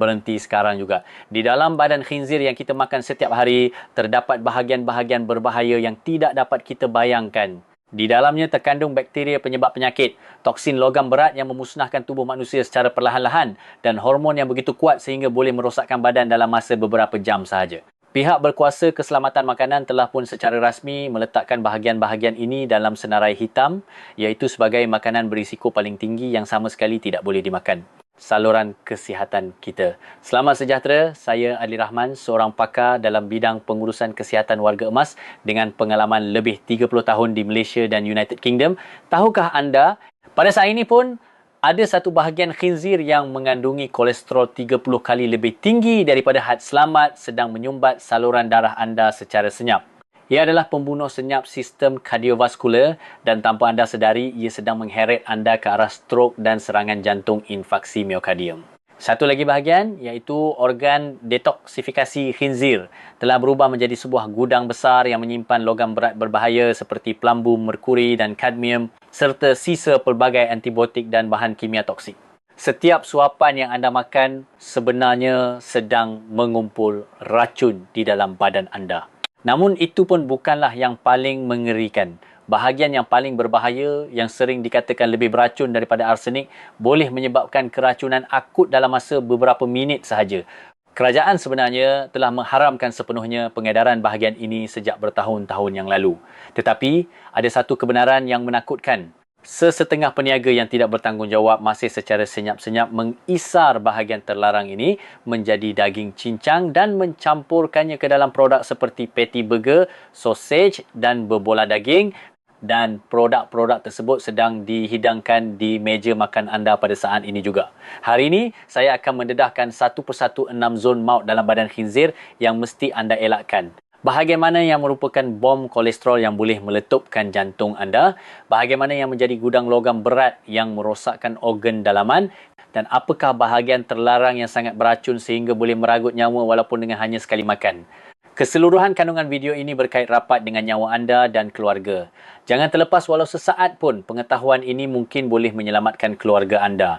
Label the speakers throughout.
Speaker 1: Berhenti sekarang juga. Di dalam badan khinzir yang kita makan setiap hari, terdapat bahagian-bahagian berbahaya yang tidak dapat kita bayangkan. Di dalamnya terkandung bakteria penyebab penyakit, toksin logam berat yang memusnahkan tubuh manusia secara perlahan-lahan dan hormon yang begitu kuat sehingga boleh merosakkan badan dalam masa beberapa jam sahaja. Pihak berkuasa keselamatan makanan telah pun secara rasmi meletakkan bahagian-bahagian ini dalam senarai hitam, iaitu sebagai makanan berisiko paling tinggi yang sama sekali tidak boleh dimakan. Saluran kesihatan kita. Selamat sejahtera, saya Adli Rahman, seorang pakar dalam bidang pengurusan kesihatan warga emas dengan pengalaman lebih 30 tahun di Malaysia dan United Kingdom. Tahukah anda, pada saat ini pun ada satu bahagian khinzir yang mengandungi kolesterol 30 kali lebih tinggi daripada had selamat sedang menyumbat saluran darah anda secara senyap. Ia adalah pembunuh senyap sistem kardiovaskular dan tanpa anda sedari, ia sedang mengheret anda ke arah strok dan serangan jantung infarksi miokardium. Satu lagi bahagian iaitu organ detoksifikasi khinzir telah berubah menjadi sebuah gudang besar yang menyimpan logam berat berbahaya seperti plambum, merkuri dan kadmium serta sisa pelbagai antibiotik dan bahan kimia toksik. Setiap suapan yang anda makan sebenarnya sedang mengumpul racun di dalam badan anda. Namun itu pun bukanlah yang paling mengerikan. Bahagian yang paling berbahaya yang sering dikatakan lebih beracun daripada arsenik boleh menyebabkan keracunan akut dalam masa beberapa minit sahaja. Kerajaan sebenarnya telah mengharamkan sepenuhnya pengedaran bahagian ini sejak bertahun-tahun yang lalu. Tetapi ada satu kebenaran yang menakutkan. Sesetengah peniaga yang tidak bertanggungjawab masih secara senyap-senyap mengisar bahagian terlarang ini menjadi daging cincang dan mencampurkannya ke dalam produk seperti patty burger, sausage dan berbola daging, dan produk-produk tersebut sedang dihidangkan di meja makan anda pada saat ini juga. Hari ini saya akan mendedahkan satu persatu 6 zon maut dalam badan khinzir yang mesti anda elakkan. Bahagian mana yang merupakan bom kolesterol yang boleh meletupkan jantung anda, bahagian mana yang menjadi gudang logam berat yang merosakkan organ dalaman, dan apakah bahagian terlarang yang sangat beracun sehingga boleh meragut nyawa walaupun dengan hanya sekali makan. Keseluruhan kandungan video ini berkait rapat dengan nyawa anda dan keluarga. Jangan terlepas walau sesaat pun pengetahuan ini mungkin boleh menyelamatkan keluarga anda.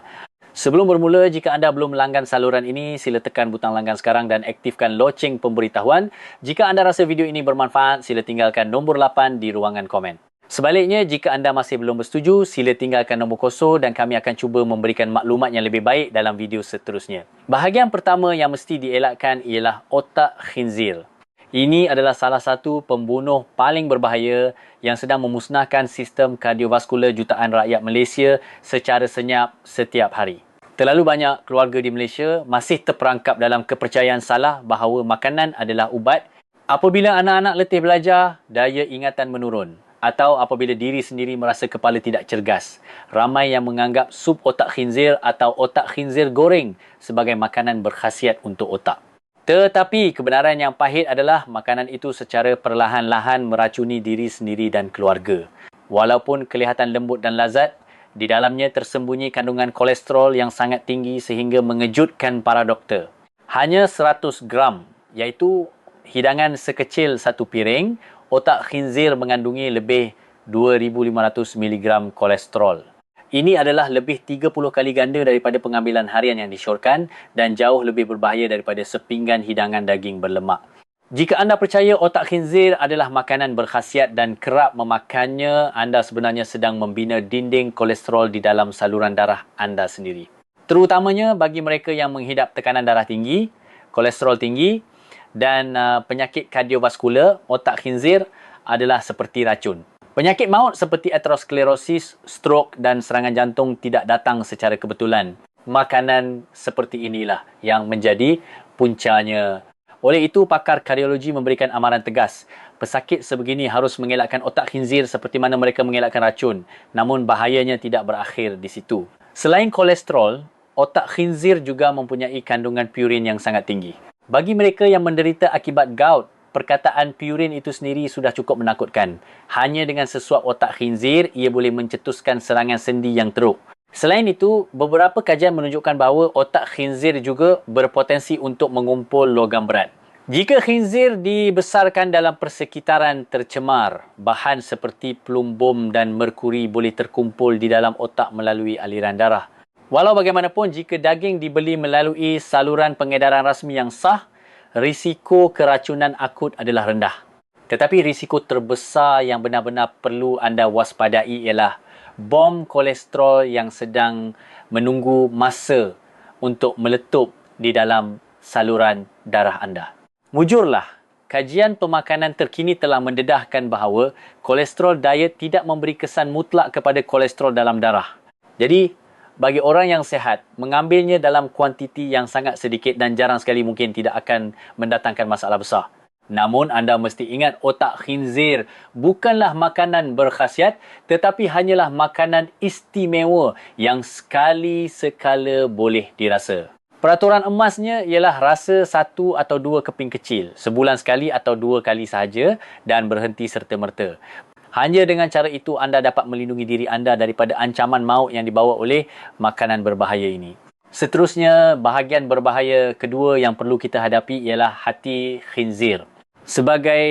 Speaker 1: Sebelum bermula, jika anda belum melanggan saluran ini, sila tekan butang langgan sekarang dan aktifkan loceng pemberitahuan. Jika anda rasa video ini bermanfaat, sila tinggalkan nombor 8 di ruangan komen. Sebaliknya, jika anda masih belum bersetuju, sila tinggalkan nombor kosong dan kami akan cuba memberikan maklumat yang lebih baik dalam video seterusnya. Bahagian pertama yang mesti dielakkan ialah otak khinzir. Ini adalah salah satu pembunuh paling berbahaya yang sedang memusnahkan sistem kardiovaskular jutaan rakyat Malaysia secara senyap setiap hari. Terlalu banyak keluarga di Malaysia masih terperangkap dalam kepercayaan salah bahawa makanan adalah ubat. Apabila anak-anak letih belajar, daya ingatan menurun. Atau apabila diri sendiri merasa kepala tidak cergas. Ramai yang menganggap sup otak khinzir atau otak khinzir goreng sebagai makanan berkhasiat untuk otak. Tetapi kebenaran yang pahit adalah makanan itu secara perlahan-lahan meracuni diri sendiri dan keluarga. Walaupun kelihatan lembut dan lazat, di dalamnya tersembunyi kandungan kolesterol yang sangat tinggi sehingga mengejutkan para doktor. Hanya 100 gram, iaitu hidangan sekecil satu piring, otak khinzir mengandungi lebih 2,500 mg kolesterol. Ini adalah lebih 30 kali ganda daripada pengambilan harian yang disyorkan dan jauh lebih berbahaya daripada sepinggan hidangan daging berlemak. Jika anda percaya otak khinzir adalah makanan berkhasiat dan kerap memakannya, anda sebenarnya sedang membina dinding kolesterol di dalam saluran darah anda sendiri. Terutamanya bagi mereka yang menghidap tekanan darah tinggi, kolesterol tinggi dan penyakit kardiovaskular, otak khinzir adalah seperti racun. Penyakit maut seperti aterosklerosis, strok dan serangan jantung tidak datang secara kebetulan. Makanan seperti inilah yang menjadi puncanya. Oleh itu, pakar kardiologi memberikan amaran tegas. Pesakit sebegini harus mengelakkan otak khinzir seperti mana mereka mengelakkan racun. Namun bahayanya tidak berakhir di situ. Selain kolesterol, otak khinzir juga mempunyai kandungan purin yang sangat tinggi. Bagi mereka yang menderita akibat gout, perkataan purin itu sendiri sudah cukup menakutkan. Hanya dengan sesuap otak khinzir, ia boleh mencetuskan serangan sendi yang teruk. Selain itu, beberapa kajian menunjukkan bahawa otak khinzir juga berpotensi untuk mengumpul logam berat. Jika khinzir dibesarkan dalam persekitaran tercemar, bahan seperti plumbum dan merkuri boleh terkumpul di dalam otak melalui aliran darah. Walau bagaimanapun, jika daging dibeli melalui saluran pengedaran rasmi yang sah, risiko keracunan akut adalah rendah. Tetapi risiko terbesar yang benar-benar perlu anda waspadai ialah bom kolesterol yang sedang menunggu masa untuk meletup di dalam saluran darah anda. Mujurlah, kajian pemakanan terkini telah mendedahkan bahawa kolesterol diet tidak memberi kesan mutlak kepada kolesterol dalam darah. Jadi, bagi orang yang sihat, mengambilnya dalam kuantiti yang sangat sedikit dan jarang sekali mungkin tidak akan mendatangkan masalah besar. Namun anda mesti ingat, otak khinzir bukanlah makanan berkhasiat, tetapi hanyalah makanan istimewa yang sekali sekala boleh dirasa. Peraturan emasnya ialah rasa 1 atau 2 keping kecil, sebulan sekali atau 2 kali sahaja dan berhenti serta-merta. Hanya dengan cara itu anda dapat melindungi diri anda daripada ancaman maut yang dibawa oleh makanan berbahaya ini. Seterusnya, bahagian berbahaya kedua yang perlu kita hadapi ialah hati khinzir. Sebagai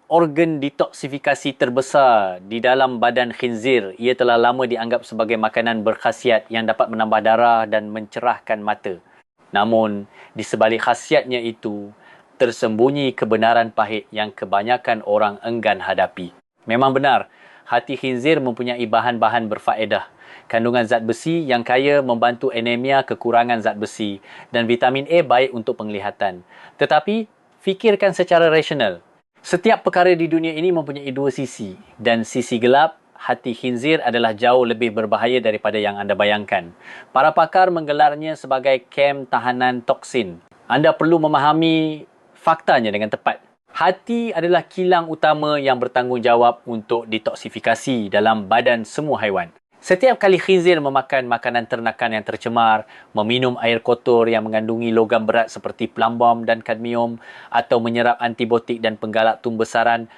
Speaker 1: organ detoksifikasi terbesar di dalam badan khinzir, ia telah lama dianggap sebagai makanan berkhasiat yang dapat menambah darah dan mencerahkan mata. Namun, di sebalik khasiatnya itu, tersembunyi kebenaran pahit yang kebanyakan orang enggan hadapi. Memang benar, hati khinzir mempunyai bahan-bahan berfaedah. Kandungan zat besi yang kaya membantu anemia kekurangan zat besi dan vitamin A baik untuk penglihatan. Tetapi, fikirkan secara rasional. Setiap perkara di dunia ini mempunyai dua sisi dan sisi gelap, hati khinzir adalah jauh lebih berbahaya daripada yang anda bayangkan. Para pakar menggelarnya sebagai kem tahanan toksin. Anda perlu memahami faktanya dengan tepat. Hati adalah kilang utama yang bertanggungjawab untuk detoksifikasi dalam badan semua haiwan. Setiap kali khinzir memakan makanan ternakan yang tercemar, meminum air kotor yang mengandungi logam berat seperti plumbum dan kadmium, atau menyerap antibiotik dan penggalak tumbesaran,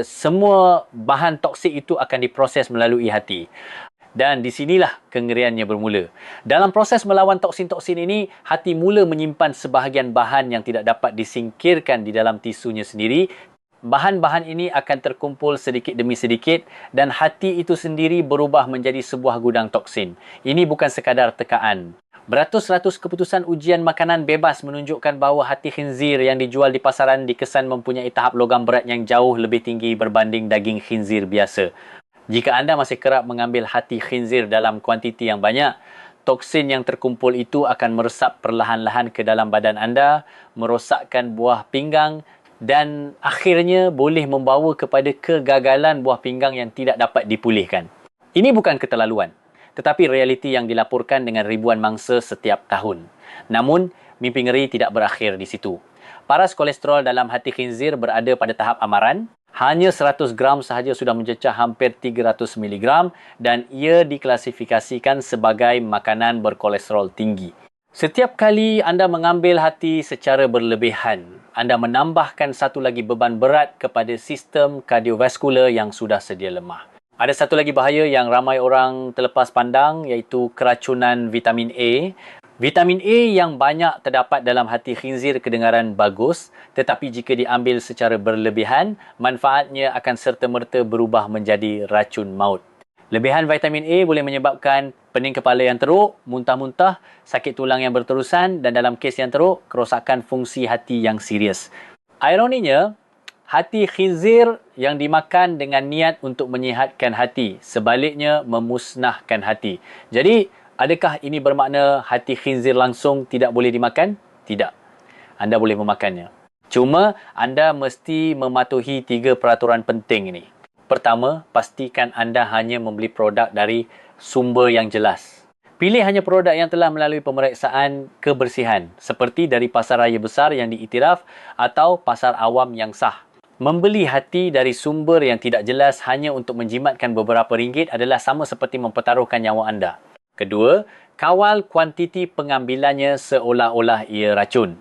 Speaker 1: semua bahan toksik itu akan diproses melalui hati. Dan di sinilah kengeriannya bermula. Dalam proses melawan toksin-toksin ini, hati mula menyimpan sebahagian bahan yang tidak dapat disingkirkan di dalam tisunya sendiri. Bahan-bahan ini akan terkumpul sedikit demi sedikit dan hati itu sendiri berubah menjadi sebuah gudang toksin. Ini bukan sekadar tekaan. Beratus-ratus keputusan ujian makanan bebas menunjukkan bahawa hati khinzir yang dijual di pasaran dikesan mempunyai tahap logam berat yang jauh lebih tinggi berbanding daging khinzir biasa. Jika anda masih kerap mengambil hati khinzir dalam kuantiti yang banyak, toksin yang terkumpul itu akan meresap perlahan-lahan ke dalam badan anda, merosakkan buah pinggang dan akhirnya boleh membawa kepada kegagalan buah pinggang yang tidak dapat dipulihkan. Ini bukan keterlaluan, tetapi realiti yang dilaporkan dengan ribuan mangsa setiap tahun. Namun, mimpi ngeri tidak berakhir di situ. Paras kolesterol dalam hati khinzir berada pada tahap amaran. Hanya 100 gram sahaja sudah mencecah hampir 300 mg dan ia diklasifikasikan sebagai makanan berkolesterol tinggi. Setiap kali anda mengambil hati secara berlebihan, anda menambahkan satu lagi beban berat kepada sistem kardiovaskular yang sudah sedia lemah. Ada satu lagi bahaya yang ramai orang terlepas pandang iaitu keracunan vitamin A. Vitamin A yang banyak terdapat dalam hati khinzir kedengaran bagus, tetapi jika diambil secara berlebihan, manfaatnya akan serta-merta berubah menjadi racun maut. Lebihan vitamin A boleh menyebabkan pening kepala yang teruk, muntah-muntah, sakit tulang yang berterusan dan dalam kes yang teruk, kerosakan fungsi hati yang serius. Ironinya, hati khinzir yang dimakan dengan niat untuk menyihatkan hati, sebaliknya memusnahkan hati. Jadi, adakah ini bermakna hati khinzir langsung tidak boleh dimakan? Tidak. Anda boleh memakannya. Cuma, anda mesti mematuhi 3 peraturan penting ini. Pertama, pastikan anda hanya membeli produk dari sumber yang jelas. Pilih hanya produk yang telah melalui pemeriksaan kebersihan, seperti dari pasar raya besar yang diiktiraf atau pasar awam yang sah. Membeli hati dari sumber yang tidak jelas hanya untuk menjimatkan beberapa ringgit adalah sama seperti mempertaruhkan nyawa anda. Kedua, kawal kuantiti pengambilannya seolah-olah ia racun.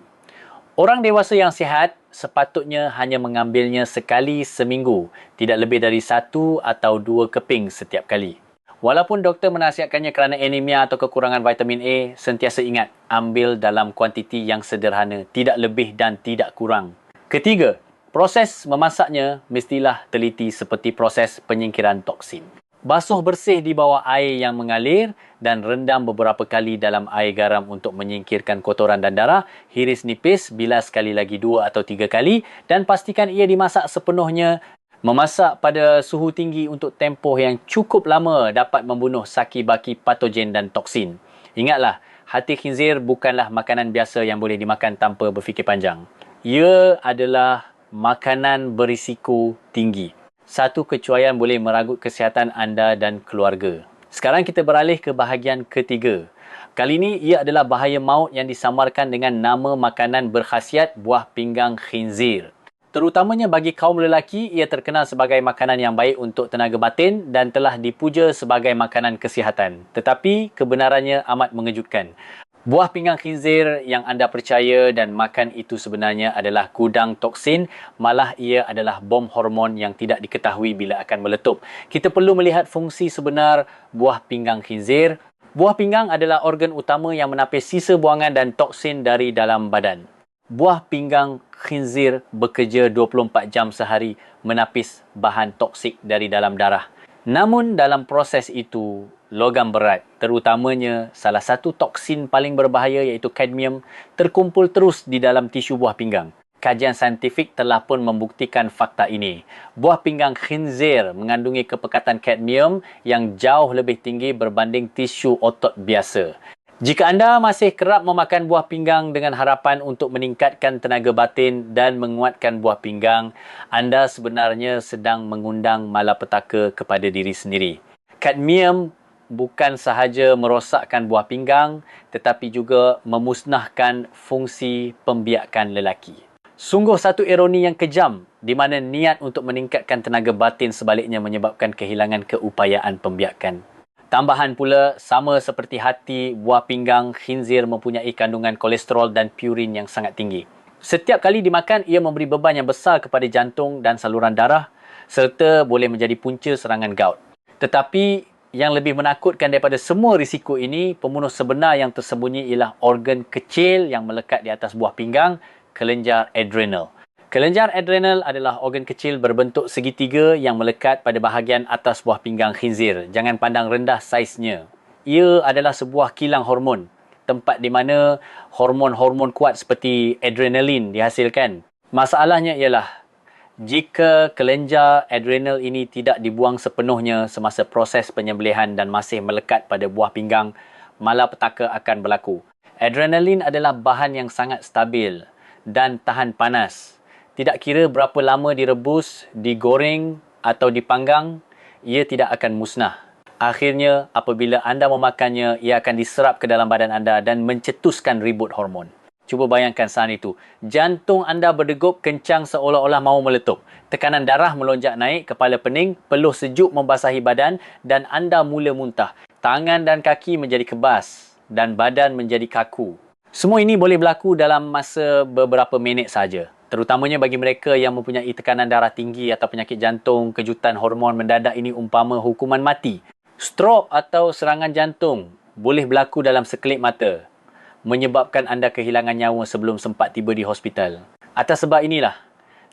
Speaker 1: Orang dewasa yang sihat sepatutnya hanya mengambilnya sekali seminggu, tidak lebih dari 1 atau 2 keping setiap kali. Walaupun doktor menasihatkannya kerana anemia atau kekurangan vitamin A, sentiasa ingat, ambil dalam kuantiti yang sederhana, tidak lebih dan tidak kurang. Ketiga, proses memasaknya mestilah teliti seperti proses penyingkiran toksin. Basuh bersih di bawah air yang mengalir dan rendam beberapa kali dalam air garam untuk menyingkirkan kotoran dan darah. Hiris nipis, bilas sekali lagi 2 atau 3 kali dan pastikan ia dimasak sepenuhnya. Memasak pada suhu tinggi untuk tempoh yang cukup lama dapat membunuh saki-baki patogen dan toksin. Ingatlah, hati khinzir bukanlah makanan biasa yang boleh dimakan tanpa berfikir panjang. Ia adalah makanan berisiko tinggi. Satu kecuaian boleh meragut kesihatan anda dan keluarga. Sekarang kita beralih ke bahagian ketiga. Kali ini ia adalah bahaya maut yang disamarkan dengan nama makanan berkhasiat buah pinggang khinzir. Terutamanya bagi kaum lelaki, ia terkenal sebagai makanan yang baik untuk tenaga batin dan telah dipuja sebagai makanan kesihatan. Tetapi kebenarannya amat mengejutkan. Buah pinggang khinzir yang anda percaya dan makan itu sebenarnya adalah gudang toksin, malah ia adalah bom hormon yang tidak diketahui bila akan meletup. Kita perlu melihat fungsi sebenar buah pinggang khinzir. Buah pinggang adalah organ utama yang menapis sisa buangan dan toksin dari dalam badan. Buah pinggang khinzir bekerja 24 jam sehari menapis bahan toksik dari dalam darah. Namun dalam proses itu, logam berat, terutamanya salah satu toksin paling berbahaya iaitu kadmium, terkumpul terus di dalam tisu buah pinggang. Kajian saintifik telah pun membuktikan fakta ini. Buah pinggang khinzir mengandungi kepekatan kadmium yang jauh lebih tinggi berbanding tisu otot biasa. Jika anda masih kerap memakan buah pinggang dengan harapan untuk meningkatkan tenaga batin dan menguatkan buah pinggang, anda sebenarnya sedang mengundang malapetaka kepada diri sendiri. Kadmium bukan sahaja merosakkan buah pinggang, tetapi juga memusnahkan fungsi pembiakan lelaki. Sungguh satu ironi yang kejam di mana niat untuk meningkatkan tenaga batin sebaliknya menyebabkan kehilangan keupayaan pembiakan. Tambahan pula, sama seperti hati, buah pinggang khinzir mempunyai kandungan kolesterol dan purin yang sangat tinggi. Setiap kali dimakan, ia memberi beban yang besar kepada jantung dan saluran darah serta boleh menjadi punca serangan gout. Tetapi yang lebih menakutkan daripada semua risiko ini, pembunuh sebenar yang tersembunyi ialah organ kecil yang melekat di atas buah pinggang, kelenjar adrenal. Kelenjar adrenal adalah organ kecil berbentuk segitiga yang melekat pada bahagian atas buah pinggang khinzir. Jangan pandang rendah saiznya. Ia adalah sebuah kilang hormon, tempat di mana hormon-hormon kuat seperti adrenalin dihasilkan. Masalahnya ialah, jika kelenjar adrenal ini tidak dibuang sepenuhnya semasa proses penyembelihan dan masih melekat pada buah pinggang, malapetaka akan berlaku. Adrenalin adalah bahan yang sangat stabil dan tahan panas. Tidak kira berapa lama direbus, digoreng atau dipanggang, ia tidak akan musnah. Akhirnya, apabila anda memakannya, ia akan diserap ke dalam badan anda dan mencetuskan ribut hormon. Cuba bayangkan saat itu, jantung anda berdegup kencang seolah-olah mahu meletup. Tekanan darah melonjak naik, kepala pening, peluh sejuk membasahi badan dan anda mula muntah. Tangan dan kaki menjadi kebas dan badan menjadi kaku. Semua ini boleh berlaku dalam masa beberapa minit sahaja. Terutamanya bagi mereka yang mempunyai tekanan darah tinggi atau penyakit jantung, kejutan hormon mendadak ini umpama hukuman mati. Strok atau serangan jantung boleh berlaku dalam sekelip mata, menyebabkan anda kehilangan nyawa sebelum sempat tiba di hospital. Atas sebab inilah,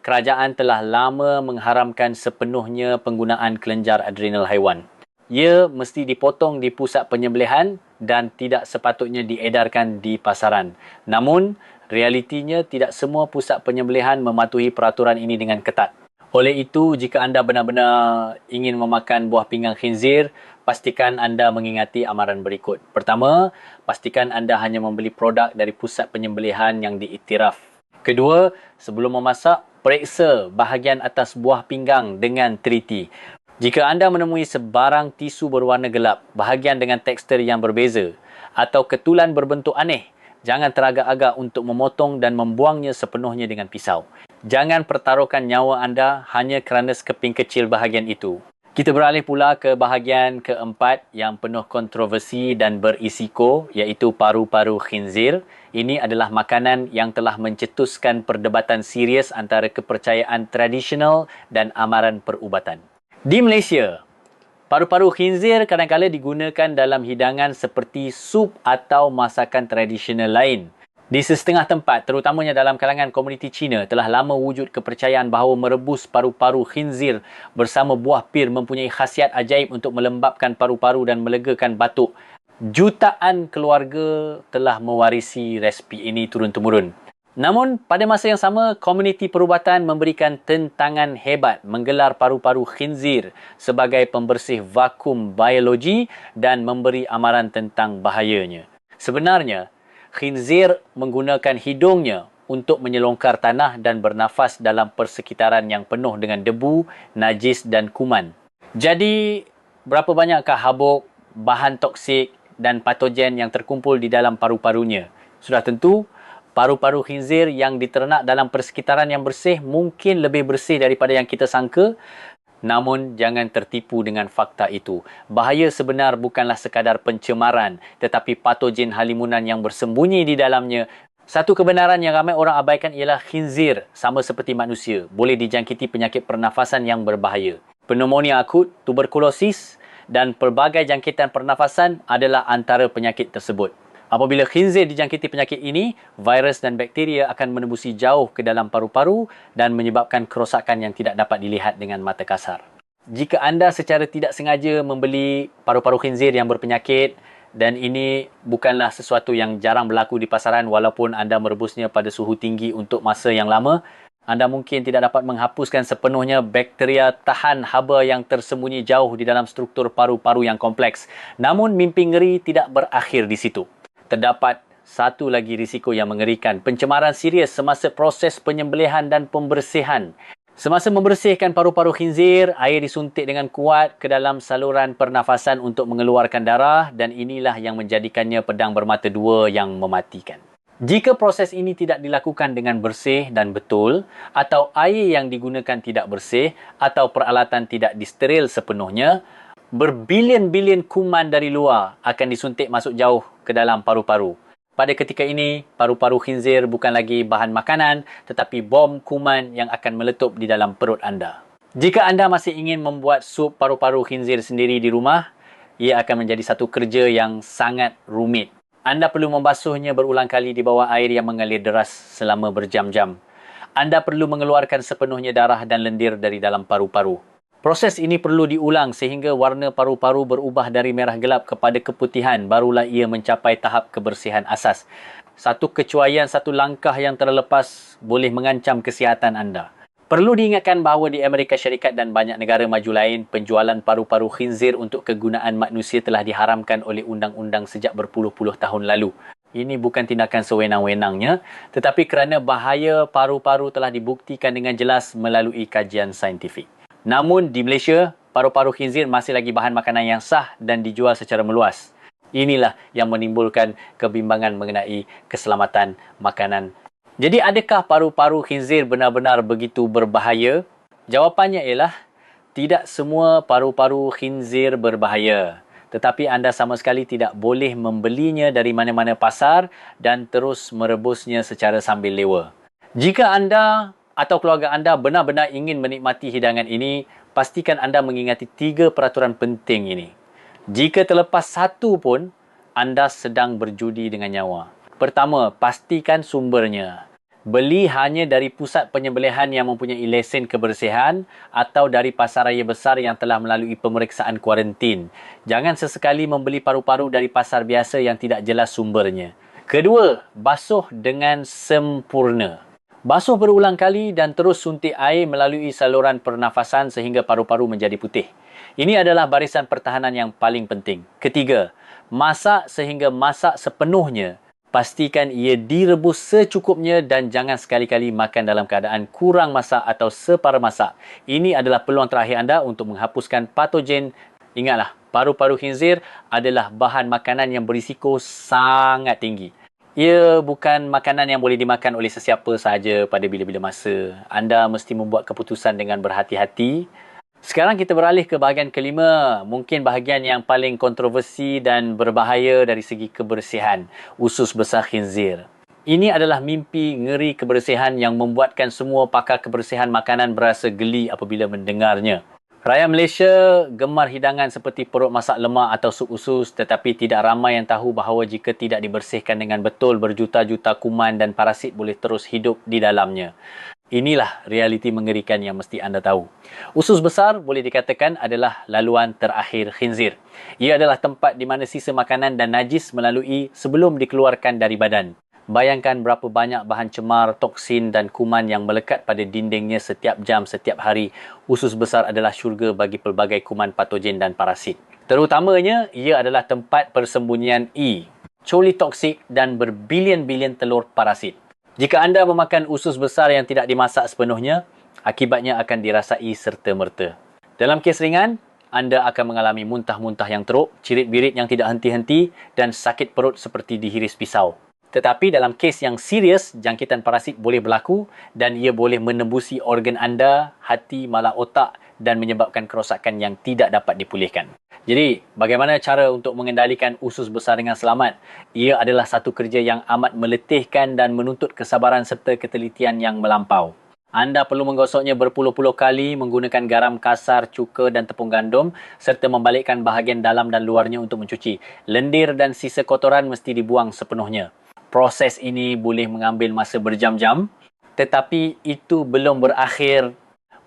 Speaker 1: kerajaan telah lama mengharamkan sepenuhnya penggunaan kelenjar adrenal haiwan. Ia mesti dipotong di pusat penyembelihan dan tidak sepatutnya diedarkan di pasaran. Namun, realitinya tidak semua pusat penyembelihan mematuhi peraturan ini dengan ketat. Oleh itu, jika anda benar-benar ingin memakan buah pinggang khinzir, pastikan anda mengingati amaran berikut. Pertama, pastikan anda hanya membeli produk dari pusat penyembelihan yang diiktiraf. Kedua, sebelum memasak, periksa bahagian atas buah pinggang dengan teliti. Jika anda menemui sebarang tisu berwarna gelap, bahagian dengan tekstur yang berbeza, atau ketulan berbentuk aneh, jangan teragak-agak untuk memotong dan membuangnya sepenuhnya dengan pisau. Jangan pertaruhkan nyawa anda hanya kerana sekeping kecil bahagian itu. Kita beralih pula ke bahagian keempat yang penuh kontroversi dan berisiko, iaitu paru-paru khinzir. Ini adalah makanan yang telah mencetuskan perdebatan serius antara kepercayaan tradisional dan amaran perubatan. Di Malaysia, paru-paru khinzir kadang-kadang digunakan dalam hidangan seperti sup atau masakan tradisional lain. Di setengah tempat, terutamanya dalam kalangan komuniti Cina, telah lama wujud kepercayaan bahawa merebus paru-paru khinzir bersama buah pir mempunyai khasiat ajaib untuk melembapkan paru-paru dan melegakan batuk. Jutaan keluarga telah mewarisi resipi ini turun-temurun. Namun, pada masa yang sama, komuniti perubatan memberikan tentangan hebat menggelar paru-paru khinzir sebagai pembersih vakum biologi dan memberi amaran tentang bahayanya. Sebenarnya, khinzir menggunakan hidungnya untuk menyelongkar tanah dan bernafas dalam persekitaran yang penuh dengan debu, najis dan kuman. Jadi, berapa banyakkah habuk, bahan toksik dan patogen yang terkumpul di dalam paru-parunya? Sudah tentu, paru-paru khinzir yang diternak dalam persekitaran yang bersih mungkin lebih bersih daripada yang kita sangka. Namun, jangan tertipu dengan fakta itu. Bahaya sebenar bukanlah sekadar pencemaran, tetapi patogen halimunan yang bersembunyi di dalamnya. Satu kebenaran yang ramai orang abaikan ialah khinzir, sama seperti manusia, boleh dijangkiti penyakit pernafasan yang berbahaya. Pneumonia akut, tuberkulosis dan pelbagai jangkitan pernafasan adalah antara penyakit tersebut. Apabila khinzir dijangkiti penyakit ini, virus dan bakteria akan menembusi jauh ke dalam paru-paru dan menyebabkan kerosakan yang tidak dapat dilihat dengan mata kasar. Jika anda secara tidak sengaja membeli paru-paru khinzir yang berpenyakit dan ini bukanlah sesuatu yang jarang berlaku di pasaran walaupun anda merebusnya pada suhu tinggi untuk masa yang lama, anda mungkin tidak dapat menghapuskan sepenuhnya bakteria tahan haba yang tersembunyi jauh di dalam struktur paru-paru yang kompleks. Namun mimpi ngeri tidak berakhir di situ. Terdapat satu lagi risiko yang mengerikan, pencemaran serius semasa proses penyembelihan dan pembersihan. Semasa membersihkan paru-paru khinzir, air disuntik dengan kuat ke dalam saluran pernafasan untuk mengeluarkan darah dan inilah yang menjadikannya pedang bermata dua yang mematikan. Jika proses ini tidak dilakukan dengan bersih dan betul, atau air yang digunakan tidak bersih, atau peralatan tidak disteril sepenuhnya, berbilion-bilion kuman dari luar akan disuntik masuk jauh ke dalam paru-paru. Pada ketika ini, paru-paru khinzir bukan lagi bahan makanan tetapi bom kuman yang akan meletup di dalam perut anda. Jika anda masih ingin membuat sup paru-paru khinzir sendiri di rumah, ia akan menjadi satu kerja yang sangat rumit. Anda perlu membasuhnya berulang kali di bawah air yang mengalir deras selama berjam-jam. Anda perlu mengeluarkan sepenuhnya darah dan lendir dari dalam paru-paru. Proses ini perlu diulang sehingga warna paru-paru berubah dari merah gelap kepada keputihan, barulah ia mencapai tahap kebersihan asas. Satu kecuaian, satu langkah yang terlepas boleh mengancam kesihatan anda. Perlu diingatkan bahawa di Amerika Syarikat dan banyak negara maju lain, penjualan paru-paru khinzir untuk kegunaan manusia telah diharamkan oleh undang-undang sejak berpuluh-puluh tahun lalu. Ini bukan tindakan sewenang-wenangnya, tetapi kerana bahaya paru-paru telah dibuktikan dengan jelas melalui kajian saintifik. Namun di Malaysia, paru-paru khinzir masih lagi bahan makanan yang sah dan dijual secara meluas. Inilah yang menimbulkan kebimbangan mengenai keselamatan makanan. Jadi adakah paru-paru khinzir benar-benar begitu berbahaya? Jawapannya ialah tidak semua paru-paru khinzir berbahaya. Tetapi anda sama sekali tidak boleh membelinya dari mana-mana pasar dan terus merebusnya secara sambil lewa. Jika anda atau keluarga anda benar-benar ingin menikmati hidangan ini, pastikan anda mengingati 3 peraturan penting ini. Jika terlepas satu pun, anda sedang berjudi dengan nyawa. Pertama, pastikan sumbernya. Beli hanya dari pusat penyembelihan yang mempunyai lesen kebersihan atau dari pasaraya besar yang telah melalui pemeriksaan kuarantin. Jangan sesekali membeli paru-paru dari pasar biasa yang tidak jelas sumbernya. Kedua, basuh dengan sempurna. Basuh berulang kali dan terus suntik air melalui saluran pernafasan sehingga paru-paru menjadi putih. Ini adalah barisan pertahanan yang paling penting. Ketiga, masak sehingga masak sepenuhnya. Pastikan ia direbus secukupnya dan jangan sekali-kali makan dalam keadaan kurang masak atau separa masak. Ini adalah peluang terakhir anda untuk menghapuskan patogen. Ingatlah, paru-paru khinzir adalah bahan makanan yang berisiko sangat tinggi. Ia bukan makanan yang boleh dimakan oleh sesiapa sahaja pada bila-bila masa. Anda mesti membuat keputusan dengan berhati-hati. Sekarang kita beralih ke bahagian kelima. Mungkin bahagian yang paling kontroversi dan berbahaya dari segi kebersihan. Usus besar khinzir. Ini adalah mimpi ngeri kebersihan yang membuatkan semua pakar kebersihan makanan berasa geli apabila mendengarnya. Rakyat Malaysia gemar hidangan seperti perut masak lemak atau sup usus, tetapi tidak ramai yang tahu bahawa jika tidak dibersihkan dengan betul, berjuta-juta kuman dan parasit boleh terus hidup di dalamnya. Inilah realiti mengerikan yang mesti anda tahu. Usus besar boleh dikatakan adalah laluan terakhir khinzir. Ia adalah tempat di mana sisa makanan dan najis melalui sebelum dikeluarkan dari badan. Bayangkan berapa banyak bahan cemar, toksin dan kuman yang melekat pada dindingnya setiap jam, setiap hari. Usus besar adalah syurga bagi pelbagai kuman patogen dan parasit. Terutamanya, ia adalah tempat persembunyian E, coli toksik dan berbilion-bilion telur parasit. Jika anda memakan usus besar yang tidak dimasak sepenuhnya, akibatnya akan dirasai serta-merta. Dalam kes ringan, anda akan mengalami muntah-muntah yang teruk, cirit-birit yang tidak henti-henti dan sakit perut seperti dihiris pisau. Tetapi dalam kes yang serius, jangkitan parasit boleh berlaku dan ia boleh menembusi organ anda, hati, malah otak dan menyebabkan kerosakan yang tidak dapat dipulihkan. Jadi, bagaimana cara untuk mengendalikan usus besar dengan selamat? Ia adalah satu kerja yang amat meletihkan dan menuntut kesabaran serta ketelitian yang melampau. Anda perlu menggosoknya berpuluh-puluh kali menggunakan garam kasar, cuka dan tepung gandum serta membalikkan bahagian dalam dan luarnya untuk mencuci. Lendir dan sisa kotoran mesti dibuang sepenuhnya. Proses ini boleh mengambil masa berjam-jam, tetapi itu belum berakhir.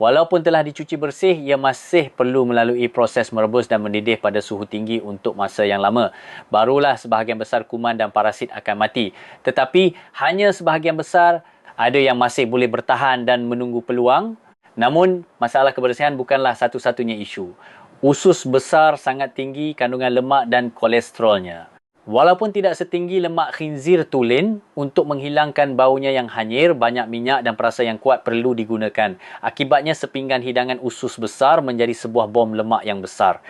Speaker 1: Walaupun telah dicuci bersih, ia masih perlu melalui proses merebus dan mendidih pada suhu tinggi untuk masa yang lama. Barulah sebahagian besar kuman dan parasit akan mati. Tetapi hanya sebahagian besar, ada yang masih boleh bertahan dan menunggu peluang. Namun, masalah kebersihan bukanlah satu-satunya isu. Usus besar sangat tinggi kandungan lemak dan kolesterolnya. Walaupun tidak setinggi lemak khinzir tulen, untuk menghilangkan baunya yang hanyir, banyak minyak dan perasa yang kuat perlu digunakan. Akibatnya sepinggan hidangan usus besar menjadi sebuah bom lemak yang besar.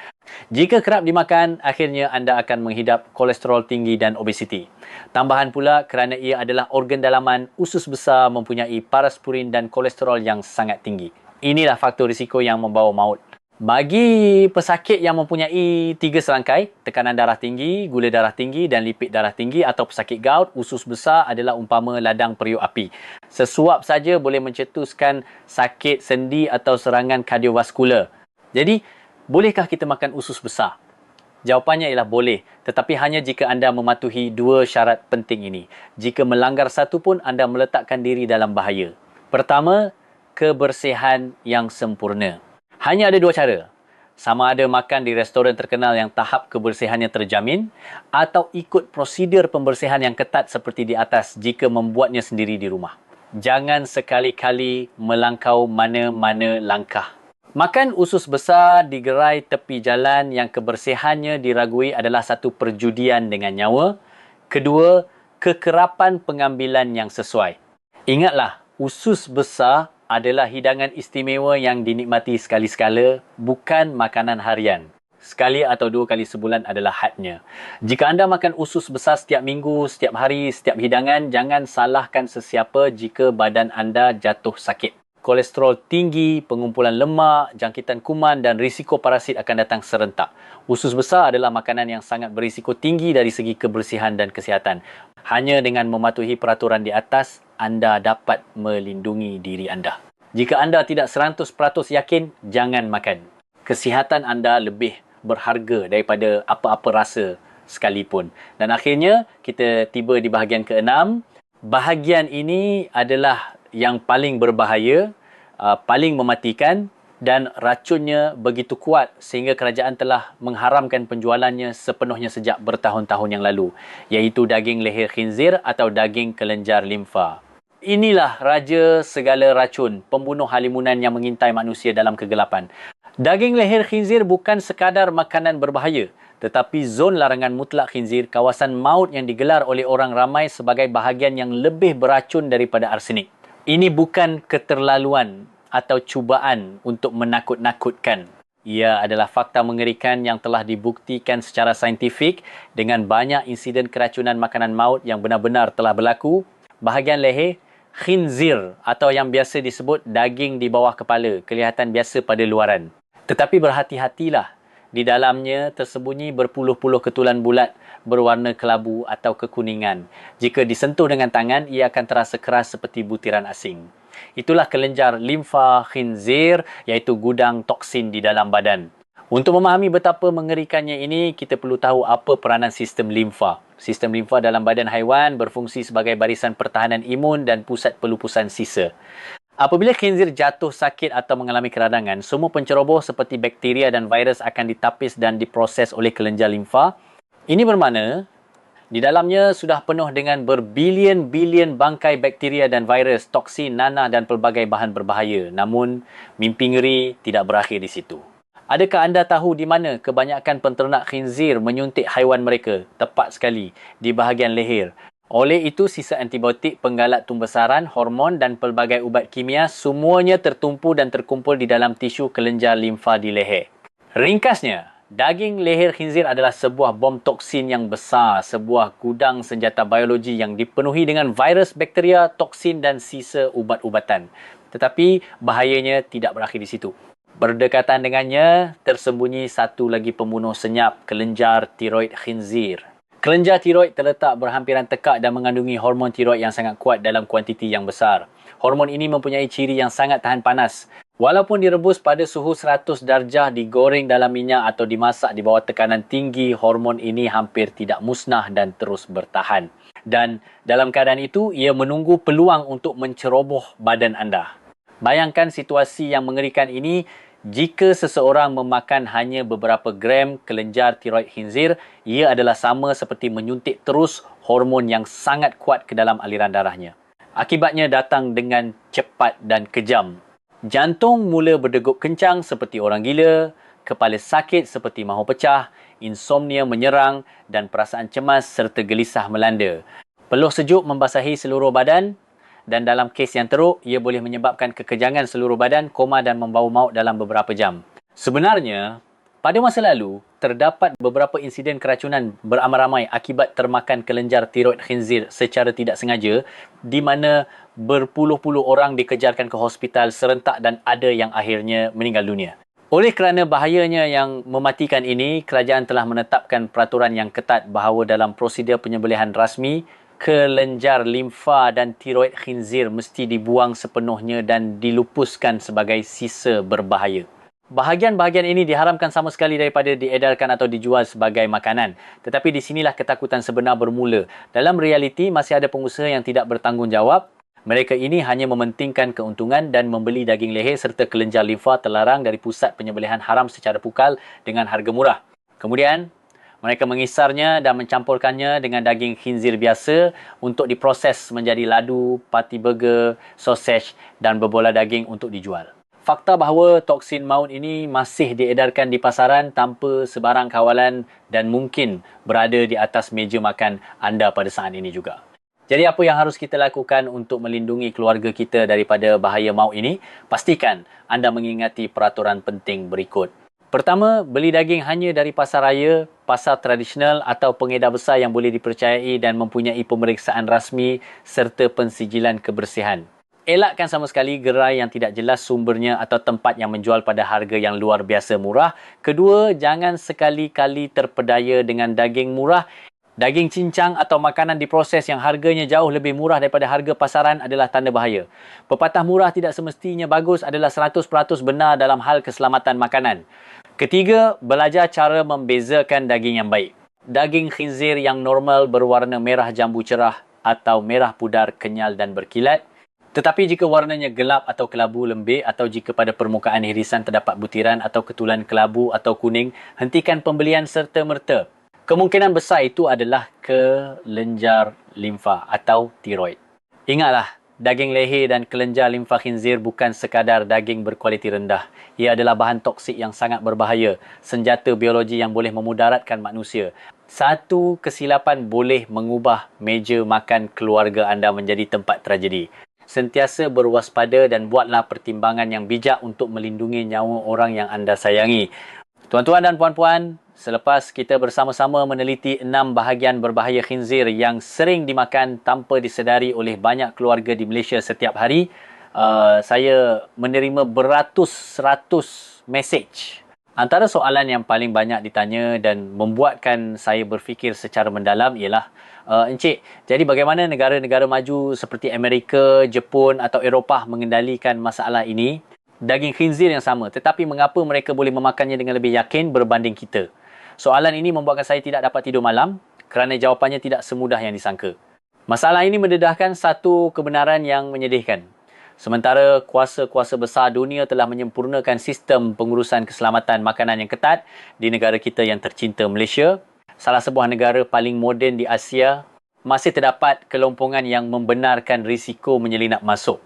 Speaker 1: Jika kerap dimakan, akhirnya anda akan menghidap kolesterol tinggi dan obesiti. Tambahan pula kerana ia adalah organ dalaman, usus besar mempunyai paraspurin dan kolesterol yang sangat tinggi. Inilah faktor risiko yang membawa maut. Bagi pesakit yang mempunyai 3 serangkai, tekanan darah tinggi, gula darah tinggi dan lipid darah tinggi atau pesakit gout, usus besar adalah umpama ladang periuk api. Sesuap saja boleh mencetuskan sakit sendi atau serangan kardiovaskular. Jadi, bolehkah kita makan usus besar? Jawapannya ialah boleh, tetapi hanya jika anda mematuhi 2 syarat penting ini. Jika melanggar satu pun, anda meletakkan diri dalam bahaya. Pertama, kebersihan yang sempurna. Hanya ada 2 cara. Sama ada makan di restoran terkenal yang tahap kebersihannya terjamin atau ikut prosedur pembersihan yang ketat seperti di atas jika membuatnya sendiri di rumah. Jangan sekali-kali melangkau mana-mana langkah. Makan usus besar di gerai tepi jalan yang kebersihannya diragui adalah satu perjudian dengan nyawa. Kedua, kekerapan pengambilan yang sesuai. Ingatlah, usus besar adalah hidangan istimewa yang dinikmati sekali-sekala, bukan makanan harian. Sekali atau 2 kali sebulan adalah hadnya. Jika anda makan usus besar setiap minggu, setiap hari, setiap hidangan, jangan salahkan sesiapa jika badan anda jatuh sakit. Kolesterol tinggi, pengumpulan lemak, jangkitan kuman dan risiko parasit akan datang serentak. Usus besar adalah makanan yang sangat berisiko tinggi dari segi kebersihan dan kesihatan. Hanya dengan mematuhi peraturan di atas, anda dapat melindungi diri anda. Jika anda tidak 100% yakin, jangan makan. Kesihatan anda lebih berharga daripada apa-apa rasa sekalipun. Dan akhirnya, kita tiba di bahagian ke-6. Bahagian ini adalah yang paling berbahaya, paling mematikan dan racunnya begitu kuat sehingga kerajaan telah mengharamkan penjualannya sepenuhnya sejak bertahun-tahun yang lalu, iaitu daging leher khinzir atau daging kelenjar limfa. Inilah raja segala racun, pembunuh halimunan yang mengintai manusia dalam kegelapan. Daging leher khinzir bukan sekadar makanan berbahaya, tetapi zon larangan mutlak khinzir, kawasan maut yang digelar oleh orang ramai sebagai bahagian yang lebih beracun daripada arsenik. Ini bukan keterlaluan atau cubaan untuk menakut-nakutkan. Ia adalah fakta mengerikan yang telah dibuktikan secara saintifik dengan banyak insiden keracunan makanan maut yang benar-benar telah berlaku. Bahagian leher khinzir atau yang biasa disebut daging di bawah kepala kelihatan biasa pada luaran. Tetapi berhati-hatilah, di dalamnya tersembunyi berpuluh-puluh ketulan bulat berwarna kelabu atau kekuningan. Jika disentuh dengan tangan, ia akan terasa keras seperti butiran asing. Itulah kelenjar limfa khinzir, iaitu gudang toksin di dalam badan. Untuk memahami betapa mengerikannya ini, kita perlu tahu apa peranan sistem limfa. Sistem limfa dalam badan haiwan berfungsi sebagai barisan pertahanan imun dan pusat pelupusan sisa. Apabila khinzir jatuh sakit atau mengalami keradangan, semua penceroboh seperti bakteria dan virus akan ditapis dan diproses oleh kelenjar limfa. Ini bermakna di dalamnya sudah penuh dengan berbilion-bilion bangkai bakteria dan virus, toksin, nanah dan pelbagai bahan berbahaya. Namun, mimpi ngeri tidak berakhir di situ. Adakah anda tahu di mana kebanyakan penternak khinzir menyuntik haiwan mereka? Tepat sekali, di bahagian leher. Oleh itu, sisa antibiotik, penggalak tumbesaran, hormon dan pelbagai ubat kimia semuanya tertumpu dan terkumpul di dalam tisu kelenjar limfa di leher. Ringkasnya, daging leher khinzir adalah sebuah bom toksin yang besar, sebuah gudang senjata biologi yang dipenuhi dengan virus, bakteria, toksin dan sisa ubat-ubatan. Tetapi bahayanya tidak berakhir di situ. Berdekatan dengannya, tersembunyi satu lagi pembunuh senyap, kelenjar tiroid khinzir. Kelenjar tiroid terletak berhampiran tekak dan mengandungi hormon tiroid yang sangat kuat dalam kuantiti yang besar. Hormon ini mempunyai ciri yang sangat tahan panas. Walaupun direbus pada suhu 100 darjah, digoreng dalam minyak atau dimasak di bawah tekanan tinggi, hormon ini hampir tidak musnah dan terus bertahan. Dan dalam keadaan itu, ia menunggu peluang untuk menceroboh badan anda. Bayangkan situasi yang mengerikan ini. Jika seseorang memakan hanya beberapa gram kelenjar tiroid khinzir, ia adalah sama seperti menyuntik terus hormon yang sangat kuat ke dalam aliran darahnya. Akibatnya datang dengan cepat dan kejam. Jantung mula berdegup kencang seperti orang gila, kepala sakit seperti mahu pecah, insomnia menyerang dan perasaan cemas serta gelisah melanda. Peluh sejuk membasahi seluruh badan. Dan dalam kes yang teruk, ia boleh menyebabkan kekejangan seluruh badan, koma dan membawa maut dalam beberapa jam. Sebenarnya, pada masa lalu, terdapat beberapa insiden keracunan beramai-ramai akibat termakan kelenjar tiroid khinzir secara tidak sengaja, di mana berpuluh-puluh orang dikejarkan ke hospital serentak dan ada yang akhirnya meninggal dunia. Oleh kerana bahayanya yang mematikan ini, kerajaan telah menetapkan peraturan yang ketat bahawa dalam prosedur penyembelihan rasmi, kelenjar limfa dan tiroid khinzir mesti dibuang sepenuhnya dan dilupuskan sebagai sisa berbahaya. Bahagian-bahagian ini diharamkan sama sekali daripada diedarkan atau dijual sebagai makanan. Tetapi di sinilah ketakutan sebenar bermula. Dalam realiti, masih ada pengusaha yang tidak bertanggungjawab. Mereka ini hanya mementingkan keuntungan dan membeli daging leher serta kelenjar limfa terlarang dari pusat penyembelihan haram secara pukal dengan harga murah. Kemudian, mereka mengisarnya dan mencampurkannya dengan daging khinzir biasa untuk diproses menjadi ladu, patty burger, sausage dan berbola daging untuk dijual. Fakta bahawa toksin maut ini masih diedarkan di pasaran tanpa sebarang kawalan dan mungkin berada di atas meja makan anda pada saat ini juga. Jadi apa yang harus kita lakukan untuk melindungi keluarga kita daripada bahaya maut ini? Pastikan anda mengingati peraturan penting berikut. Pertama, beli daging hanya dari pasar raya, pasar tradisional atau pengedar besar yang boleh dipercayai dan mempunyai pemeriksaan rasmi serta pensijilan kebersihan. Elakkan sama sekali gerai yang tidak jelas sumbernya atau tempat yang menjual pada harga yang luar biasa murah. Kedua, jangan sekali-kali terpedaya dengan daging murah. Daging cincang atau makanan diproses yang harganya jauh lebih murah daripada harga pasaran adalah tanda bahaya. Pepatah murah tidak semestinya bagus adalah 100% benar dalam hal keselamatan makanan. Ketiga, belajar cara membezakan daging yang baik. Daging khinzir yang normal berwarna merah jambu cerah atau merah pudar kenyal dan berkilat. Tetapi jika warnanya gelap atau kelabu lembik atau jika pada permukaan irisan terdapat butiran atau ketulan kelabu atau kuning, hentikan pembelian serta-merta. Kemungkinan besar itu adalah kelenjar limfa atau tiroid. Ingatlah, daging leher dan kelenjar limfa khinzir bukan sekadar daging berkualiti rendah. Ia adalah bahan toksik yang sangat berbahaya, senjata biologi yang boleh memudaratkan manusia. Satu kesilapan boleh mengubah meja makan keluarga anda menjadi tempat tragedi. Sentiasa berwaspada dan buatlah pertimbangan yang bijak untuk melindungi nyawa orang yang anda sayangi. Tuan-tuan dan puan-puan, selepas kita bersama-sama meneliti 6 bahagian berbahaya khinzir yang sering dimakan tanpa disedari oleh banyak keluarga di Malaysia setiap hari, saya menerima beratus-ratus mesej. Antara soalan yang paling banyak ditanya dan membuatkan saya berfikir secara mendalam ialah Encik, jadi bagaimana negara-negara maju seperti Amerika, Jepun atau Eropah mengendalikan masalah ini? Daging khinzir yang sama, tetapi mengapa mereka boleh memakannya dengan lebih yakin berbanding kita? Soalan ini membuatkan saya tidak dapat tidur malam kerana jawapannya tidak semudah yang disangka. Masalah ini mendedahkan satu kebenaran yang menyedihkan. Sementara kuasa-kuasa besar dunia telah menyempurnakan sistem pengurusan keselamatan makanan yang ketat di negara kita yang tercinta Malaysia, salah sebuah negara paling moden di Asia, masih terdapat kelompongan yang membenarkan risiko menyelinap masuk.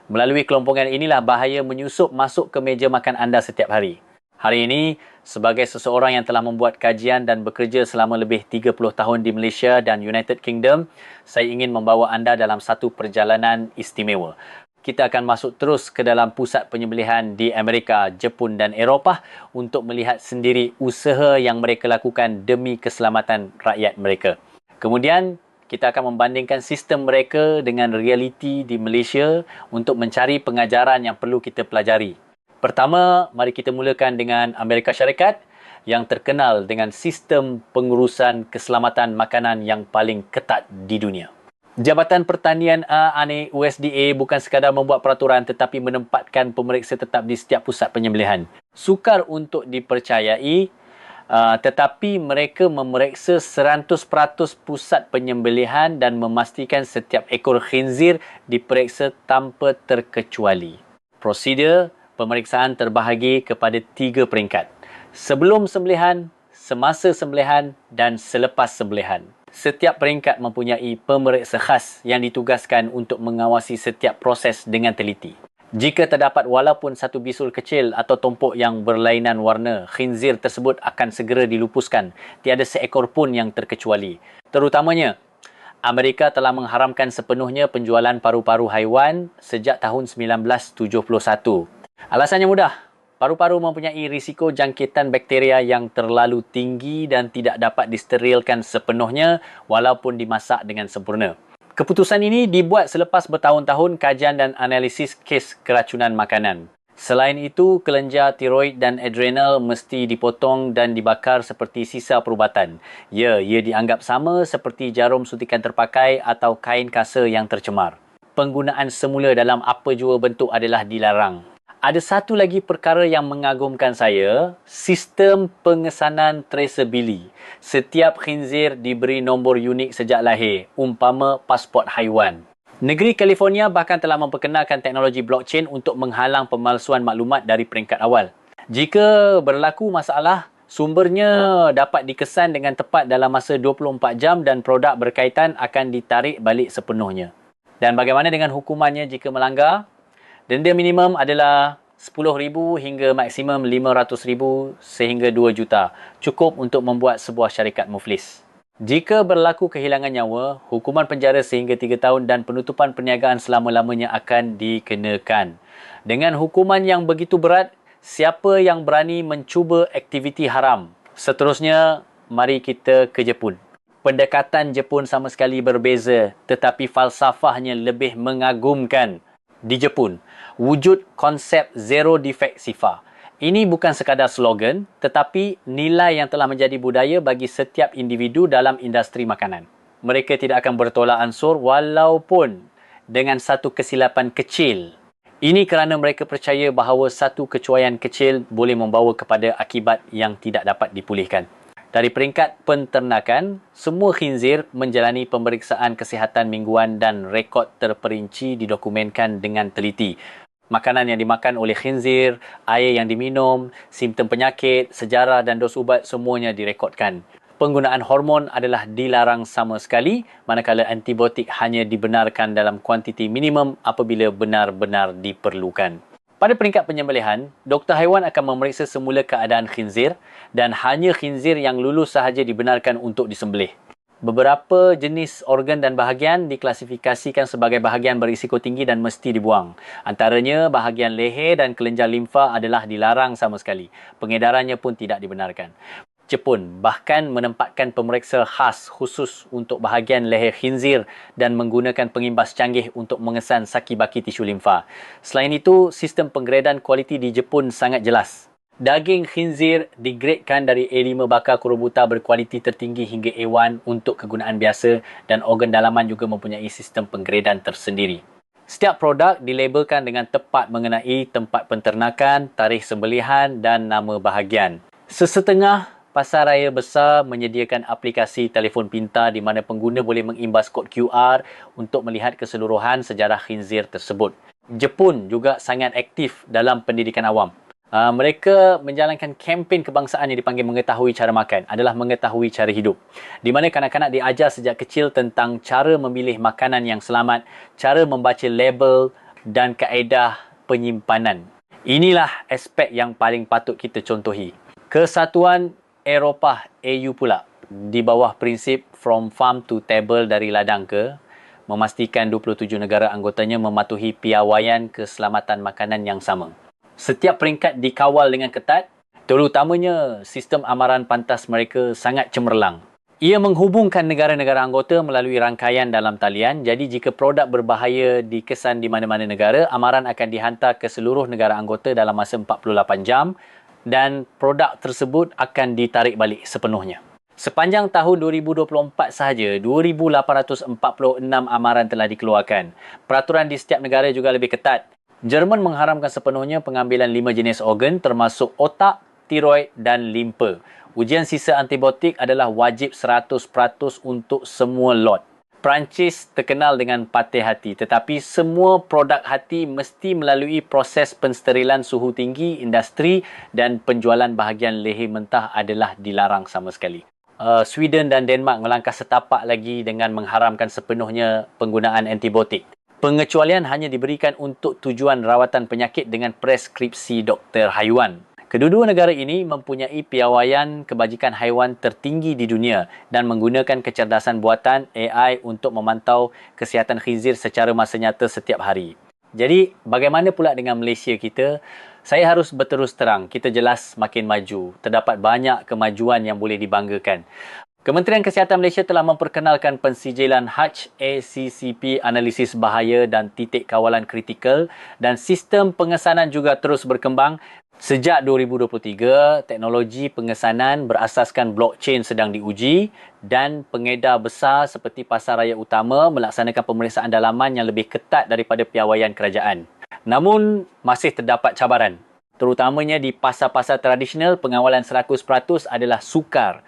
Speaker 1: Melalui kelompongan inilah bahaya menyusup masuk ke meja makan anda setiap hari. Hari ini, sebagai seseorang yang telah membuat kajian dan bekerja selama lebih 30 tahun di Malaysia dan United Kingdom, saya ingin membawa anda dalam satu perjalanan istimewa. Kita akan masuk terus ke dalam pusat penyembelihan di Amerika, Jepun dan Eropah untuk melihat sendiri usaha yang mereka lakukan demi keselamatan rakyat mereka. Kemudian, kita akan membandingkan sistem mereka dengan realiti di Malaysia untuk mencari pengajaran yang perlu kita pelajari. Pertama, mari kita mulakan dengan Amerika Syarikat yang terkenal dengan sistem pengurusan keselamatan makanan yang paling ketat di dunia. Jabatan Pertanian ANE USDA bukan sekadar membuat peraturan tetapi menempatkan pemeriksa tetap di setiap pusat penyembelihan. Sukar untuk dipercayai, tetapi mereka memeriksa 100% pusat penyembelihan dan memastikan setiap ekor khinzir diperiksa tanpa terkecuali. Prosedur pemeriksaan terbahagi kepada 3 peringkat. Sebelum sembelihan, semasa sembelihan dan selepas sembelihan. Setiap peringkat mempunyai pemeriksa khas yang ditugaskan untuk mengawasi setiap proses dengan teliti. Jika terdapat walaupun satu bisul kecil atau tumpuk yang berlainan warna, khinzir tersebut akan segera dilupuskan. Tiada seekor pun yang terkecuali. Terutamanya, Amerika telah mengharamkan sepenuhnya penjualan paru-paru haiwan sejak tahun 1971. Alasannya mudah. Paru-paru mempunyai risiko jangkitan bakteria yang terlalu tinggi dan tidak dapat disterilkan sepenuhnya walaupun dimasak dengan sempurna. Keputusan ini dibuat selepas bertahun-tahun kajian dan analisis kes keracunan makanan. Selain itu, kelenjar tiroid dan adrenal mesti dipotong dan dibakar seperti sisa perubatan. Ya, ia dianggap sama seperti jarum suntikan terpakai atau kain kasa yang tercemar. Penggunaan semula dalam apa jua bentuk adalah dilarang. Ada satu lagi perkara yang mengagumkan saya, sistem pengesanan traceability. Setiap khinzir diberi nombor unik sejak lahir, umpama pasport haiwan. Negeri California bahkan telah memperkenalkan teknologi blockchain untuk menghalang pemalsuan maklumat dari peringkat awal. Jika berlaku masalah, sumbernya dapat dikesan dengan tepat dalam masa 24 jam dan produk berkaitan akan ditarik balik sepenuhnya. Dan bagaimana dengan hukumannya jika melanggar? Denda minimum adalah RM10,000 hingga maksimum RM500,000 sehingga RM2 juta. Cukup untuk membuat sebuah syarikat muflis. Jika berlaku kehilangan nyawa, hukuman penjara sehingga 3 tahun dan penutupan perniagaan selama-lamanya akan dikenakan. Dengan hukuman yang begitu berat, siapa yang berani mencuba aktiviti haram? Seterusnya, mari kita ke Jepun. Pendekatan Jepun sama sekali berbeza, tetapi falsafahnya lebih mengagumkan. Di Jepun, wujud konsep zero defect sifar. Ini bukan sekadar slogan, tetapi nilai yang telah menjadi budaya bagi setiap individu dalam industri makanan. Mereka tidak akan bertolak ansur walaupun dengan satu kesilapan kecil. Ini kerana mereka percaya bahawa satu kecuaian kecil boleh membawa kepada akibat yang tidak dapat dipulihkan. Dari peringkat penternakan, semua khinzir menjalani pemeriksaan kesihatan mingguan dan rekod terperinci didokumenkan dengan teliti. Makanan yang dimakan oleh khinzir, air yang diminum, simptom penyakit, sejarah dan dos ubat semuanya direkodkan. Penggunaan hormon adalah dilarang sama sekali, manakala antibiotik hanya dibenarkan dalam kuantiti minimum apabila benar-benar diperlukan. Pada peringkat penyembelihan, doktor haiwan akan memeriksa semula keadaan khinzir dan hanya khinzir yang lulus sahaja dibenarkan untuk disembelih. Beberapa jenis organ dan bahagian diklasifikasikan sebagai bahagian berisiko tinggi dan mesti dibuang. Antaranya, bahagian leher dan kelenjar limfa adalah dilarang sama sekali. Pengedarannya pun tidak dibenarkan. Jepun bahkan menempatkan pemeriksa khas khusus untuk bahagian leher khinzir dan menggunakan pengimbas canggih untuk mengesan saki baki tisu limfa. Selain itu, sistem penggradan kualiti di Jepun sangat jelas. Daging khinzir digradekan dari A5 bakar kurubuta berkualiti tertinggi hingga A1 untuk kegunaan biasa dan organ dalaman juga mempunyai sistem penggradan tersendiri. Setiap produk dilabelkan dengan tepat mengenai tempat penternakan, tarikh sembelihan dan nama bahagian. Sesetengah pasar raya besar menyediakan aplikasi telefon pintar di mana pengguna boleh mengimbas kod QR untuk melihat keseluruhan sejarah khinzir tersebut. Jepun juga sangat aktif dalam pendidikan awam. Mereka menjalankan kempen kebangsaan yang dipanggil mengetahui cara makan adalah mengetahui cara hidup. Di mana kanak-kanak diajar sejak kecil tentang cara memilih makanan yang selamat, cara membaca label dan kaedah penyimpanan. Inilah aspek yang paling patut kita contohi. Kesatuan Eropah AU pula di bawah prinsip from farm to table dari ladang ke memastikan 27 negara anggotanya mematuhi piawaian keselamatan makanan yang sama. Setiap peringkat dikawal dengan ketat, terutamanya sistem amaran pantas mereka sangat cemerlang. Ia menghubungkan negara-negara anggota melalui rangkaian dalam talian, jadi jika produk berbahaya dikesan di mana-mana negara, amaran akan dihantar ke seluruh negara anggota dalam masa 48 jam dan produk tersebut akan ditarik balik sepenuhnya. Sepanjang tahun 2024 sahaja, 2,846 amaran telah dikeluarkan. Peraturan di setiap negara juga lebih ketat. Jerman mengharamkan sepenuhnya pengambilan 5 jenis organ termasuk otak, tiroid dan limpa. Ujian sisa antibiotik adalah wajib 100% untuk semua lot. Perancis terkenal dengan patih hati tetapi semua produk hati mesti melalui proses pensterilan suhu tinggi, industri dan penjualan bahagian leher mentah adalah dilarang sama sekali. Sweden dan Denmark melangkah setapak lagi dengan mengharamkan sepenuhnya penggunaan antibiotik. Pengecualian hanya diberikan untuk tujuan rawatan penyakit dengan preskripsi doktor haiwan. Kedua-dua negara ini mempunyai piawaian kebajikan haiwan tertinggi di dunia dan menggunakan kecerdasan buatan AI untuk memantau kesihatan khinzir secara masa nyata setiap hari. Jadi, bagaimana pula dengan Malaysia kita? Saya harus berterus terang, kita jelas makin maju. Terdapat banyak kemajuan yang boleh dibanggakan. Kementerian Kesihatan Malaysia telah memperkenalkan pensijilan HACCP analisis bahaya dan titik kawalan kritikal dan sistem pengesanan juga terus berkembang. Sejak 2023, teknologi pengesanan berasaskan blockchain sedang diuji dan pengedar besar seperti pasar raya utama melaksanakan pemeriksaan dalaman yang lebih ketat daripada piawaian kerajaan. Namun, masih terdapat cabaran. Terutamanya di pasar-pasar tradisional, pengawalan 100% adalah sukar.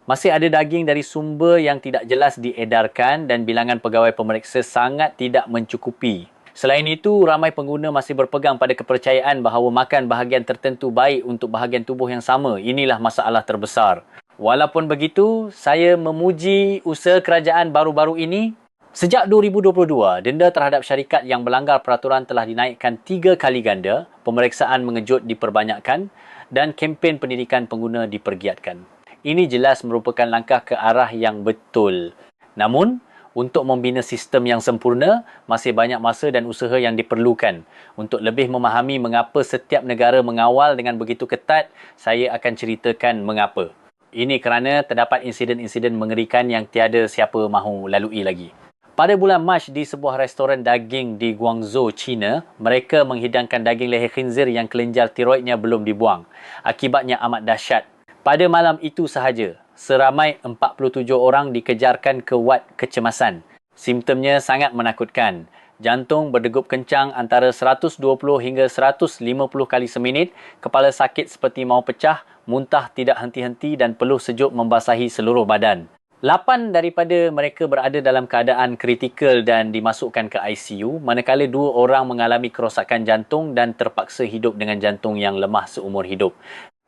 Speaker 1: Masih ada daging dari sumber yang tidak jelas diedarkan dan bilangan pegawai pemeriksa sangat tidak mencukupi. Selain itu, ramai pengguna masih berpegang pada kepercayaan bahawa makan bahagian tertentu baik untuk bahagian tubuh yang sama. Inilah masalah terbesar. Walaupun begitu, saya memuji usaha kerajaan baru-baru ini. Sejak 2022, denda terhadap syarikat yang melanggar peraturan telah dinaikkan 3 kali ganda, pemeriksaan mengejut diperbanyakkan dan kempen pendidikan pengguna dipergiatkan. Ini jelas merupakan langkah ke arah yang betul. Namun, untuk membina sistem yang sempurna, masih banyak masa dan usaha yang diperlukan. Untuk lebih memahami mengapa setiap negara mengawal dengan begitu ketat, saya akan ceritakan mengapa. Ini kerana terdapat insiden-insiden mengerikan yang tiada siapa mahu lalui lagi. Pada bulan Mac di sebuah restoran daging di Guangzhou, China, mereka menghidangkan daging leher khinzir yang kelenjar tiroidnya belum dibuang. Akibatnya amat dahsyat. Pada malam itu sahaja, seramai 47 orang dikejarkan ke wad kecemasan. Simptomnya sangat menakutkan. Jantung berdegup kencang antara 120 hingga 150 kali seminit, kepala sakit seperti mahu pecah, muntah tidak henti-henti dan peluh sejuk membasahi seluruh badan. 8 daripada mereka berada dalam keadaan kritikal dan dimasukkan ke ICU, manakala 2 orang mengalami kerosakan jantung dan terpaksa hidup dengan jantung yang lemah seumur hidup.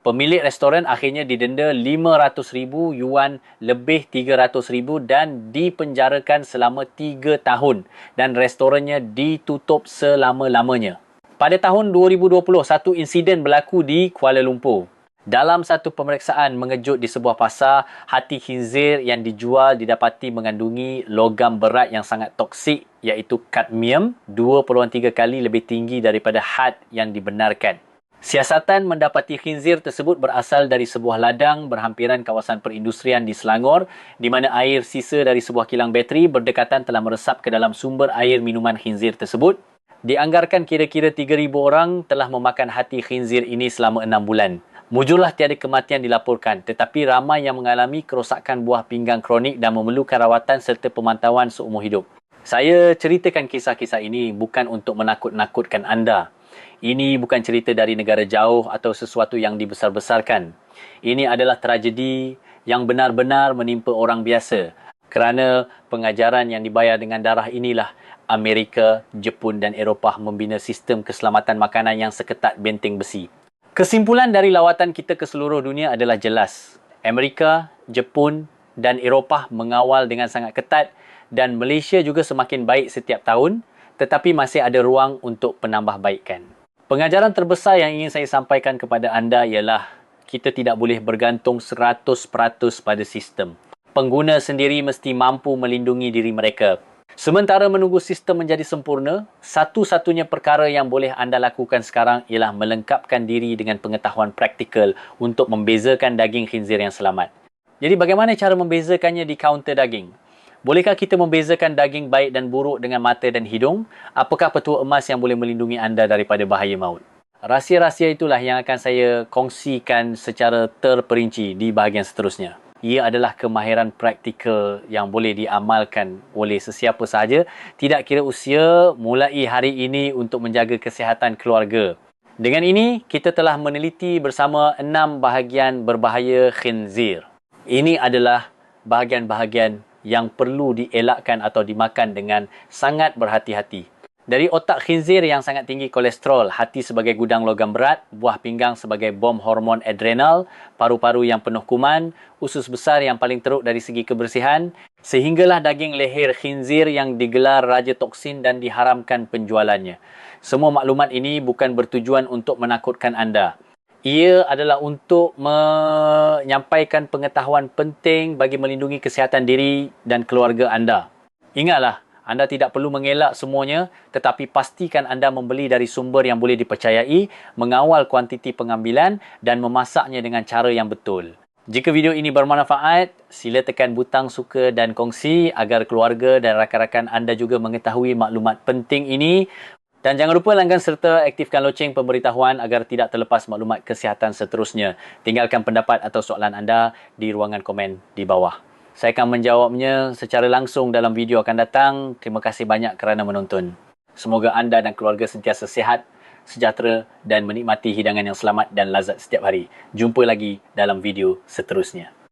Speaker 1: Pemilik restoran akhirnya didenda 500,000 yuan lebih 300,000 dan dipenjarakan selama 3 tahun dan restorannya ditutup selama-lamanya. Pada tahun 2020, satu insiden berlaku di Kuala Lumpur. Dalam satu pemeriksaan mengejut di sebuah pasar, hati khinzir yang dijual didapati mengandungi logam berat yang sangat toksik iaitu kadmium 2.3 kali lebih tinggi daripada had yang dibenarkan. Siasatan mendapati khinzir tersebut berasal dari sebuah ladang berhampiran kawasan perindustrian di Selangor di mana air sisa dari sebuah kilang bateri berdekatan telah meresap ke dalam sumber air minuman khinzir tersebut. Dianggarkan kira-kira 3,000 orang telah memakan hati khinzir ini selama 6 bulan. Mujurlah tiada kematian dilaporkan, tetapi ramai yang mengalami kerosakan buah pinggang kronik dan memerlukan rawatan serta pemantauan seumur hidup. Saya ceritakan kisah-kisah ini bukan untuk menakut-nakutkan anda. Ini bukan cerita dari negara jauh atau sesuatu yang dibesar-besarkan. Ini adalah tragedi yang benar-benar menimpa orang biasa. Kerana pengajaran yang dibayar dengan darah inilah Amerika, Jepun dan Eropah membina sistem keselamatan makanan yang seketat benteng besi. Kesimpulan dari lawatan kita ke seluruh dunia adalah jelas. Amerika, Jepun dan Eropah mengawal dengan sangat ketat dan Malaysia juga semakin baik setiap tahun, tetapi masih ada ruang untuk penambahbaikan. Pengajaran terbesar yang ingin saya sampaikan kepada anda ialah kita tidak boleh bergantung 100% pada sistem. Pengguna sendiri mesti mampu melindungi diri mereka. Sementara menunggu sistem menjadi sempurna, satu-satunya perkara yang boleh anda lakukan sekarang ialah melengkapkan diri dengan pengetahuan praktikal untuk membezakan daging khinzir yang selamat. Jadi bagaimana cara membezakannya di kaunter daging? Bolehkah kita membezakan daging baik dan buruk dengan mata dan hidung? Apakah petua emas yang boleh melindungi anda daripada bahaya maut? Rahsia-rahsia itulah yang akan saya kongsikan secara terperinci di bahagian seterusnya. Ia adalah kemahiran praktikal yang boleh diamalkan oleh sesiapa sahaja, tidak kira usia, mulai hari ini untuk menjaga kesihatan keluarga. Dengan ini, kita telah meneliti bersama 6 bahagian berbahaya khinzir. Ini adalah bahagian-bahagian yang perlu dielakkan atau dimakan dengan sangat berhati-hati. Dari otak khinzir yang sangat tinggi kolesterol, hati sebagai gudang logam berat, buah pinggang sebagai bom hormon adrenal, paru-paru yang penuh kuman, usus besar yang paling teruk dari segi kebersihan, sehinggalah daging leher khinzir yang digelar raja toksin dan diharamkan penjualannya. Semua maklumat ini bukan bertujuan untuk menakutkan anda. Ia adalah untuk menyampaikan pengetahuan penting bagi melindungi kesihatan diri dan keluarga anda. Ingatlah, anda tidak perlu mengelak semuanya, tetapi pastikan anda membeli dari sumber yang boleh dipercayai, mengawal kuantiti pengambilan dan memasaknya dengan cara yang betul. Jika video ini bermanfaat, sila tekan butang suka dan kongsi agar keluarga dan rakan-rakan anda juga mengetahui maklumat penting ini. Dan jangan lupa langgan serta aktifkan loceng pemberitahuan agar tidak terlepas maklumat kesihatan seterusnya. Tinggalkan pendapat atau soalan anda di ruangan komen di bawah. Saya akan menjawabnya secara langsung dalam video akan datang. Terima kasih banyak kerana menonton. Semoga anda dan keluarga sentiasa sihat, sejahtera dan menikmati hidangan yang selamat dan lazat setiap hari. Jumpa lagi dalam video seterusnya.